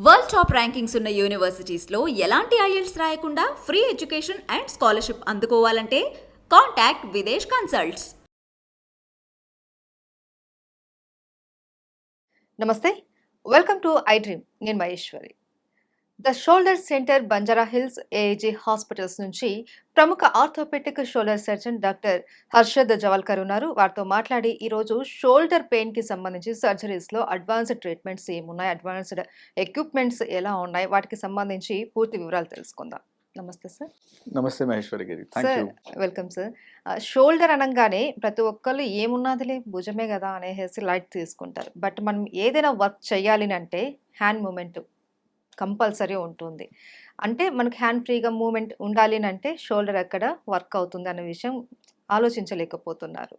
World top rankings ఉన్న యూనివర్సిటీస్లో ఎలాంటి IELTS రాయకుండా ఫ్రీ ఎడ్యుకేషన్ అండ్ స్కాలర్షిప్ అందుకోవాలంటే కాంటాక్ట్ విదేశ్ కన్సల్ట్స్. నమస్తే, వెల్కమ్ టు ఐ డ్రీమ్. నేను Maheshwari. The shoulder centre, Banjara Hills AAG hospitals నుంచి ప్రముఖ orthopaedic shoulder surgeon doctor Harshad Jawalkar ఉన్నారు. వారితో మాట్లాడి ఈరోజు షోల్డర్ పెయిన్ కి సంబంధించి సర్జరీస్లో అడ్వాన్స్డ్ ట్రీట్మెంట్స్ ఏమున్నాయి, అడ్వాన్స్డ్ ఎక్విప్మెంట్స్ ఎలా ఉన్నాయి, వాటికి సంబంధించి పూర్తి వివరాలు తెలుసుకుందాం. నమస్తే సార్. నమస్తే మహేశ్వరి గారి, thank you. Welcome sir. Shoulder అనగానే ప్రతి ఒక్కళ్ళు ఏమున్నదిలే భుజమే కదా అనేసి లైట్ తీసుకుంటారు. బట్ మనం ఏదైనా వర్క్ చేయాలి అంటే హ్యాండ్ మూమెంట్ కంపల్సరీ ఉంటుంది. అంటే మనకి హ్యాండ్ ఫ్రీగా మూమెంట్ ఉండాలి అంటే షోల్డర్ ఎక్కడ వర్క్ అవుతుంది అనే విషయం ఆలోచించలేకపోతున్నారు.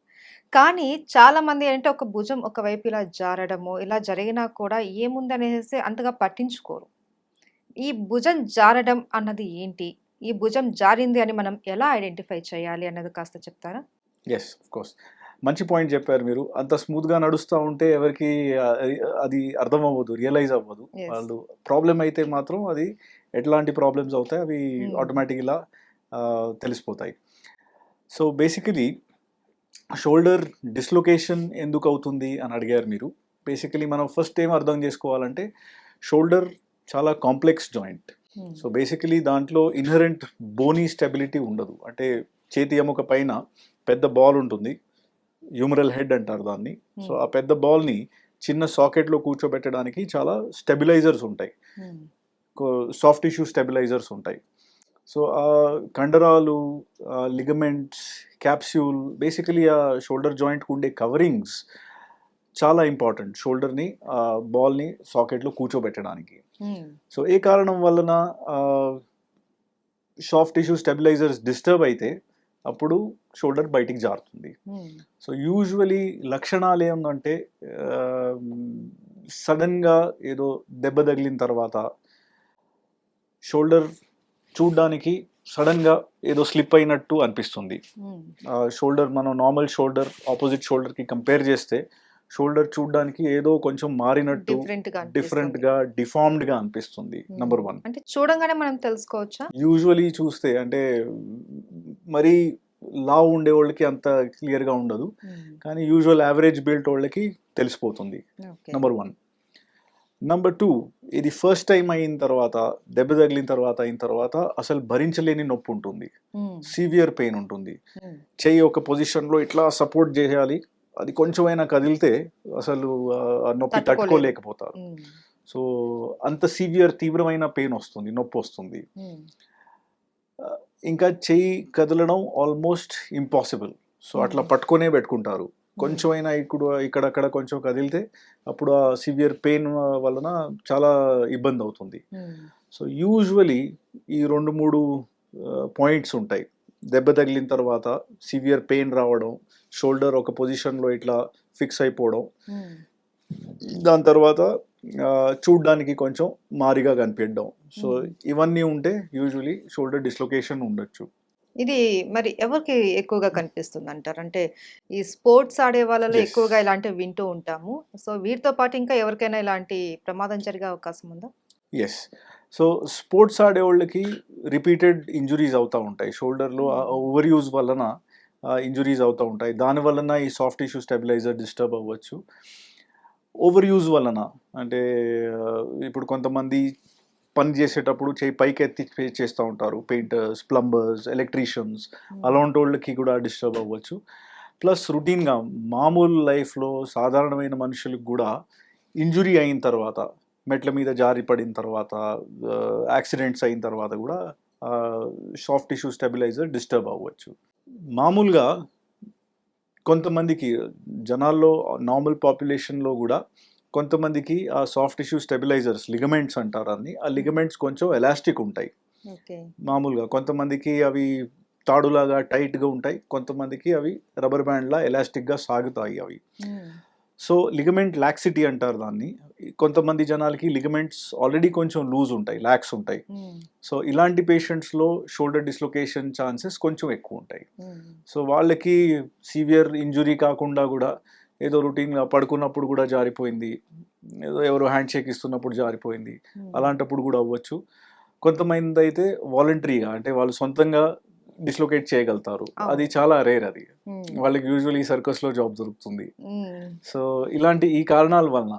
కానీ చాలామంది అంటే ఒక భుజం ఒకవైపు ఇలా జారడము, ఇలా జరిగినా కూడా ఏముంది అనేసి అంతగా పట్టించుకోరు. ఈ భుజం జారడం అన్నది ఏంటి, ఈ భుజం జారింది అని మనం ఎలా ఐడెంటిఫై చేయాలి అన్నది కాస్త చెప్తారా? ఎస్, ఆఫ్ కోర్స్, మంచి పాయింట్ చెప్పారు మీరు. అంత స్మూత్గా నడుస్తూ ఉంటే ఎవరికి అది అర్థం అవ్వదు, రియలైజ్ అవ్వదు. వాళ్ళు ప్రాబ్లం అయితే మాత్రం అది ఎట్లాంటి ప్రాబ్లమ్స్ అవుతాయి అవి ఆటోమేటిక్గా తెలిసిపోతాయి. సో బేసికలీ షోల్డర్ డిస్లొకేషన్ ఎందుకు అవుతుంది అని అడిగారు మీరు. బేసికలీ మనం ఫస్ట్ ఏం అర్థం చేసుకోవాలంటే షోల్డర్ చాలా కాంప్లెక్స్ జాయింట్. సో బేసికలీ దాంట్లో ఇన్హరెంట్ బోనీ స్టెబిలిటీ ఉండదు. అంటే చేతి ఎముక పైన పెద్ద బాల్ ఉంటుంది, హ్యూమరల్ హెడ్ అంటారు దాన్ని. సో ఆ పెద్ద బాల్ని చిన్న సాకెట్లో కూర్చోబెట్టడానికి చాలా స్టెబిలైజర్స్ ఉంటాయి, సాఫ్ట్ టిష్యూ స్టెబిలైజర్స్ ఉంటాయి. సో ఆ కండరాలు, లిగమెంట్స్, క్యాప్స్యూల్, బేసికలీ ఆ షోల్డర్ జాయింట్కి ఉండే కవరింగ్స్ చాలా ఇంపార్టెంట్ షోల్డర్ని, బాల్ని సాకెట్లో కూర్చోబెట్టడానికి. సో ఏ కారణం వలన సాఫ్ట్ టిష్యూ స్టెబిలైజర్స్ డిస్టర్బ్ అయితే అప్పుడు షోల్డర్ బయటికి జారుతుంది. సో యూజువలీ లక్షణాలు ఏమంటే సడన్గా ఏదో దెబ్బ తగిలిన తర్వాత షోల్డర్ చూడ్డానికి సడన్గా ఏదో స్లిప్ అయినట్టు అనిపిస్తుంది. షోల్డర్ మనం నార్మల్ షోల్డర్ ఆపోజిట్ షోల్డర్కి కంపేర్ చేస్తే షోల్డర్ చూడడానికి ఏదో కొంచెం మారినట్టు, డిఫరెంట్ గా, డిఫార్మ్డ్ గా అనిపిస్తుంది. నంబర్ 1. అంటే చూడంగానే మనం తెలుసుకోవచ్చా? యూజువలీ చూస్తే అంటే మరీ లావు ఉండే వాళ్ళకి అంత క్లియర్ గా ఉండదు, కానీ యూజువల్ యావరేజ్ బిల్ట్ వాళ్ళకి తెలిసిపోతుంది. నంబర్ 1. నంబర్ 2, ఇది ఫస్ట్ టైం అయిన తర్వాత, దెబ్బ తగిలిన తర్వాత అసలు భరించలేని నొప్పి ఉంటుంది, సివియర్ పెయిన్ ఉంటుంది. చెయ్యి ఒక పొజిషన్లో ఇట్లా సపోర్ట్ చేయాలి, అది కొంచెమైనా కదిలితే అసలు నొప్పి తట్టుకోలేకపోతారు. సో అంత సివియర్ తీవ్రమైన పెయిన్ వస్తుంది, నొప్పి వస్తుంది. ఇంకా చెయ్యి కదలడం ఆల్మోస్ట్ ఇంపాసిబుల్. సో అట్లా పట్టుకొనే పెట్టుకుంటారు. కొంచెమైనా ఇక్కడక్కడ కొంచెం కదిలితే అప్పుడు ఆ సివియర్ పెయిన్ వలన చాలా ఇబ్బంది అవుతుంది. సో యూజువలీ ఈ 2-3 పాయింట్స్ ఉంటాయి. దెబ్బ తగిలిన తర్వాత సివియర్ పెయిన్ రావడం, షోల్డర్ ఒక పొజిషన్లో ఇట్లా ఫిక్స్ అయిపోవడం, దాని తర్వాత చూడ్డానికి కొంచెం మారిగా కనిపించడం. సో ఇవన్నీ ఉంటే యూజువలీ షోల్డర్ డిస్లొకేషన్ ఉండొచ్చు. ఇది మరి ఎవరికి ఎక్కువగా కనిపిస్తుంది అంటారు? అంటే ఈ స్పోర్ట్స్ ఆడే వాళ్ళలో ఎక్కువగా ఇలాంటివి వింటూ ఉంటాము. సో వీటితో పాటు ఇంకా ఎవరికైనా ఇలాంటి ప్రమాదం జరిగే అవకాశం ఉందా? ఎస్. సో స్పోర్ట్స్ ఆడే వాళ్ళకి రిపీటెడ్ ఇంజురీస్ అవుతూ ఉంటాయి. షోల్డర్లో ఓవర్ యూజ్ వలన ఇంజురీస్ అవుతూ ఉంటాయి. దాని వలన ఈ సాఫ్ట్ టిష్యూ స్టెబిలైజర్ డిస్టర్బ్ అవ్వచ్చు. ఓవర్ యూజ్ వలన అంటే ఇప్పుడు కొంతమంది పని చేసేటప్పుడు చేయి పైకి ఎత్తి చేస్తూ ఉంటారు, పెయింటర్స్, ప్లంబర్స్, ఎలక్ట్రీషియన్స్, అలాంటి వాళ్ళకి కూడా డిస్టర్బ్ అవ్వచ్చు. ప్లస్ రొటీన్గా మామూలు లైఫ్లో సాధారణమైన మనుషులకు కూడా ఇంజురీ అయిన తర్వాత, మెట్ల మీద జారి పడిన తర్వాత, యాక్సిడెంట్స్ అయిన తర్వాత కూడా సాఫ్ట్ టిష్యూ స్టెబిలైజర్ డిస్టర్బ్ అవ్వచ్చు. మామూలుగా కొంతమందికి జనాల్లో, నార్మల్ పాపులేషన్లో కూడా కొంతమందికి ఆ సాఫ్ట్ టిష్యూ స్టెబిలైజర్స్, లిగమెంట్స్ అంటారు అన్ని, ఆ లిగమెంట్స్ కొంచెం ఎలాస్టిక్ ఉంటాయి. మామూలుగా కొంతమందికి అవి తాడులాగా టైట్గా ఉంటాయి, కొంతమందికి అవి రబ్బర్ బ్యాండ్లా ఎలాస్టిక్గా సాగుతాయి అవి. సో లిగమెంట్ లాక్సిటీ అంటారు దాన్ని. కొంతమంది జనాలకి లిగమెంట్స్ ఆల్రెడీ కొంచెం లూజ్ ఉంటాయి, లాక్స్ ఉంటాయి. సో ఇలాంటి పేషెంట్స్లో షోల్డర్ డిస్లొకేషన్ ఛాన్సెస్ కొంచెం ఎక్కువ ఉంటాయి. సో వాళ్ళకి సివియర్ ఇంజురీ కాకుండా కూడా ఏదో రొటీన్గా పడుకున్నప్పుడు కూడా జారిపోయింది, ఏదో ఎవరో హ్యాండ్ షేక్ ఇస్తున్నప్పుడు జారిపోయింది, అలాంటప్పుడు కూడా అవ్వచ్చు. కొంతమంది అయితే వాలంటరీగా అంటే వాళ్ళు సొంతంగా డిస్లొకేట్ చేయగలుగుతారు, అది చాలా రేర్. అది వాళ్ళకి యూజువల్లీ సర్కస్లో జాబ్ దొరుకుతుంది. సో ఇలాంటి ఈ కారణాల వలన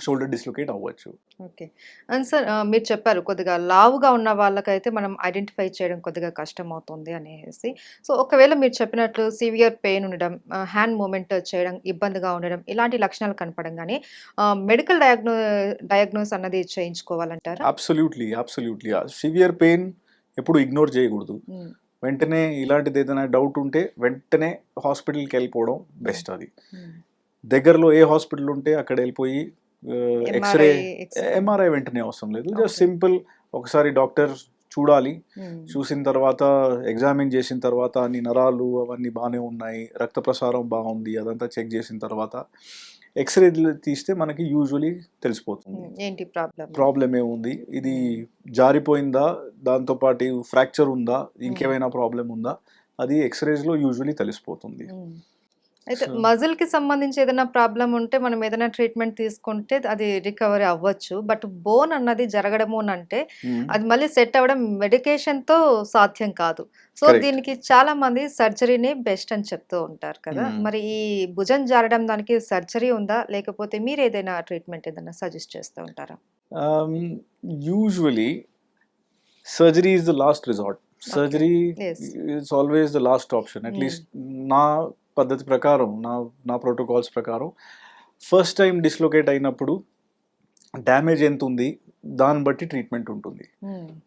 షోల్డర్ డిస్లొకేట్ అవ్వచ్చు. ఓకే. అండ్ సార్ మీరు చెప్పారు కొద్దిగా లావుగా ఉన్న వాళ్ళకైతే మనం ఐడెంటిఫై చేయడం కొద్దిగా కష్టమవుతుంది అనేసి. సో ఒకవేళ మీరు చెప్పినట్లు సివియర్ పెయిన్ ఉండడం, హ్యాండ్ మూవ్‌మెంట్ చేయడం ఇబ్బందిగా ఉండడం, ఇలాంటి లక్షణాలు కనపడంగానే మెడికల్ డయాగ్నోస్ అన్నది చేయించుకోవాలంటారా? Absolutely, absolutely. సివియర్ పెయిన్ ఎప్పుడు ఇగ్నోర్ చేయకూడదు. హ్మ్. వెంటనే ఇలాంటిది ఏదైనా డౌట్ ఉంటే వెంటనే హాస్పిటల్కి వెళ్ళిపోవడం బెస్ట్. అది హ్మ్. దగ్గరలో ఏ హాస్పిటల్ ఉంటే అక్కడ వెళ్ళిపోయి ఎక్స్రే, ఎక్స్‌రే. ఎంఆర్ఐ వెంటనే అవసరం లేదు. Just okay. సింపుల్ ఒకసారి డాక్టర్ చూడాలి, హ్మ్. చూసిన తర్వాత ఎగ్జామిన్ చేసిన తర్వాత అన్ని నరాలు అవన్నీ బాగానే ఉన్నాయి, రక్త ప్రసారం బాగుంది, అదంతా చెక్ చేసిన తర్వాత ఎక్స్రే తీస్తే మనకి యూజువలీ తెలిసిపోతుంది ఏంటి ప్రాబ్లం? ప్రాబ్లం ఏముంది, ఇది జారిపోయిందా, దాంతోపాటు ఫ్రాక్చర్ ఉందా, ఇంకేమైనా ప్రాబ్లం ఉందా, అది ఎక్స్రేస్లో యూజువలీ తెలిసిపోతుంది. అయితే సో మజిల్‌కి సంబంధించి ఏదైనా ప్రాబ్లమ్ ఉంటే మనం ఏదైనా ట్రీట్మెంట్ తీసుకుంటే అది రికవరీ అవ్వచ్చు. బట్ బోన్ అన్నది జరగడము అనంటే అది మళ్ళీ సెట్ అవ్వడం మెడికేషన్‌తో సాధ్యం కాదు. So correct. దీనికి చాలా మంది సర్జరీనే బెస్ట్ అని చెప్తూ ఉంటారు కదా! మరి ఈ భుజం జారడం దానికి సర్జరీ ఉందా? లేకపోతే మీరు ఏదైనా ట్రీట్మెంట్ ఏదైనా సజెస్ట్ చేస్తూ ఉంటారా? Usually surgery is the last resort. Okay. Surgery yes. Is always the last option. At least నా పద్ధతి ప్రకారం, నా ప్రోటోకాల్స్ ప్రకారం ఫస్ట్ టైం డిస్లొకేట్ అయినప్పుడు డ్యామేజ్ ఎంత ఉంది దాన్ని బట్టి ట్రీట్మెంట్ ఉంటుంది.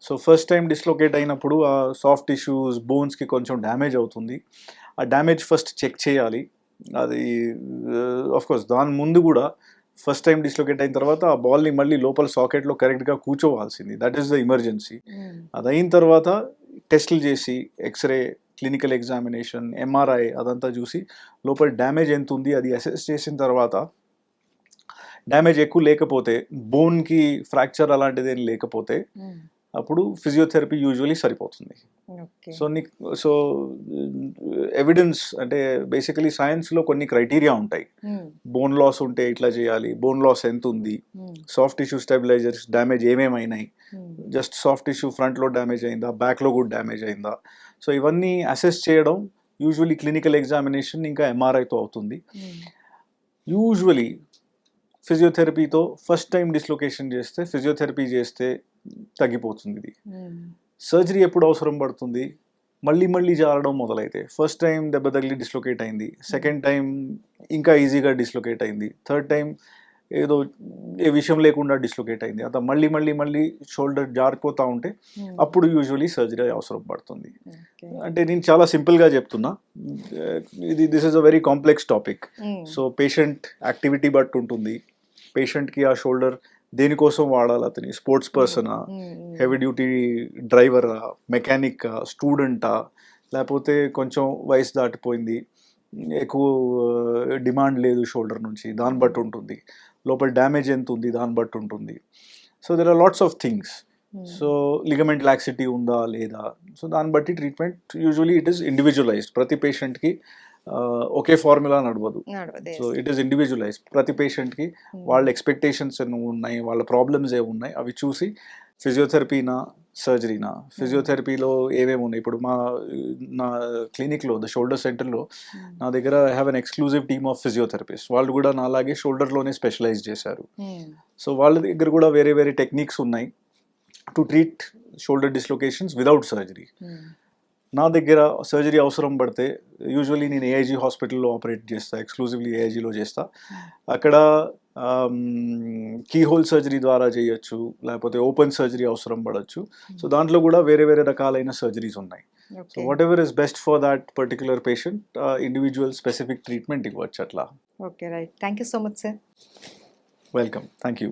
సో ఫస్ట్ టైం డిస్లొకేట్ అయినప్పుడు ఆ సాఫ్ట్ టిష్యూస్ బోన్స్కి కొంచెం డ్యామేజ్ అవుతుంది. ఆ డ్యామేజ్ ఫస్ట్ చెక్ చేయాలి. అది కోర్స్ దాని ముందు కూడా ఫస్ట్ టైం డిస్లొకేట్ అయిన తర్వాత ఆ బాల్ని మళ్ళీ లోపల సాకెట్లో కరెక్ట్గా కూర్చోవాల్సింది. That is the emergency. అది అయిన తర్వాత టెస్టులు చేసి ఎక్స్రే, క్లినికల్ ఎగ్జామినేషన్, ఎంఆర్ఐ అదంతా చూసి లోపల డ్యామేజ్ ఎంత ఉంది అది అసెస్ చేసిన తర్వాత డ్యామేజ్ ఎక్కువ లేకపోతే, బోన్కి ఫ్రాక్చర్ అలాంటిది ఏం లేకపోతే అప్పుడు ఫిజియోథెరపీ యూజువలీ సరిపోతుంది. ఓకే. సో ఎవిడెన్స్ అంటే బేసికలీ సైన్స్లో కొన్ని క్రైటీరియా ఉంటాయి. బోన్ లాస్ ఉంటే ఇట్లా చేయాలి, బోన్ లాస్ ఎంత ఉంది, సాఫ్ట్ టిష్యూ స్టెబిలైజర్స్ డ్యామేజ్ ఏమేమైనాయి, జస్ట్ సాఫ్ట్ టిష్యూ ఫ్రంట్లో డ్యామేజ్ అయిందా, బ్యాక్లో కూడా డ్యామేజ్ అయిందా. సో ఇవన్నీ అసెస్ చేయడం యూజువలీ క్లినికల్ ఎగ్జామినేషన్ ఇంకా ఎంఆర్ఐతో అవుతుంది. యూజువలీ ఫిజియోథెరపీతో ఫస్ట్ టైం డిస్లొకేషన్ చేస్తే, ఫిజియోథెరపీ చేస్తే తగ్గిపోతుంది ఇది. సర్జరీ ఎప్పుడు అవసరం పడుతుంది? మళ్ళీ మళ్ళీ జారడం మొదలైతే. ఫస్ట్ టైం దెబ్బ తగిలి డిస్లొకేట్ అయింది, సెకండ్ టైం ఇంకా ఈజీగా డిస్లొకేట్ అయింది, థర్డ్ టైం ఏదో ఏ విషయం లేకుండా డిస్లొకేట్ అయింది, అంత మళ్ళీ మళ్ళీ మళ్ళీ షోల్డర్ జారిపోతూ ఉంటే అప్పుడు యూజువలీ సర్జరీ అవసరం పడుతుంది. అంటే నేను చాలా సింపుల్గా చెప్తున్నా, this is a very complex topic. So patient activity బట్టి ఉంటుంది, పేషెంట్కి ఆ షోల్డర్ దేనికోసం వాడాలి, అతని స్పోర్ట్స్ పర్సనా, హెవీ డ్యూటీ డ్రైవరా, మెకానికా, స్టూడెంటా, లేకపోతే కొంచెం వయసు దాటిపోయింది, ఎక్కువ డిమాండ్ లేదు షోల్డర్ నుంచి, దాన్ని బట్టి ఉంటుంది, లోపల డ్యామేజ్ ఎంత ఉంది దాన్ని బట్టి ఉంటుంది. So there are lots of things. So ligament laxity ఉందా లేదా, సో దాన్ని బట్టి treatment usually it is individualized. ప్రతి పేషెంట్కి ఒకే ఫార్ములా నడవదు. So it is individualized. ప్రతి పేషెంట్కి వాళ్ళ ఎక్స్పెక్టేషన్స్ ఏమి ఉన్నాయి, వాళ్ళ ప్రాబ్లమ్స్ ఏమి ఉన్నాయి అవి చూసి ఫిజియోథెరపీనా సర్జరీనా, ఫిజియోథెరపీలో ఏమేమి ఉన్నాయి. ఇప్పుడు నా క్లినిక్లో ద షోల్డర్ సెంటర్లో నా దగ్గర I have an exclusive team of physiotherapist. వాళ్ళు కూడా నా అలాగే షోల్డర్లోనే స్పెషలైజ్ చేశారు. సో వాళ్ళ దగ్గర కూడా వేరే వేరే టెక్నిక్స్ ఉన్నాయి to treat shoulder dislocations without surgery. నా దగ్గర సర్జరీ అవసరం పడితే యూజువల్లీ నేను ఏఐజీ హాస్పిటల్లో ఆపరేట్ చేస్తా, ఎక్స్క్లూజివ్లీ ఏఐజీలో చేస్తా. అక్కడ కీ హోల్ సర్జరీ ద్వారా చేయొచ్చు, లేకపోతే ఓపెన్ సర్జరీ అవసరం పడవచ్చు. సో దాంట్లో కూడా వేరే వేరే రకాలైన సర్జరీస్ ఉన్నాయి. So what ever is best for that particular patient, individual specific treatment ఇవ్వచ్చు అట్లా. Okay, right. Thank you so much sir. Welcome, thank you.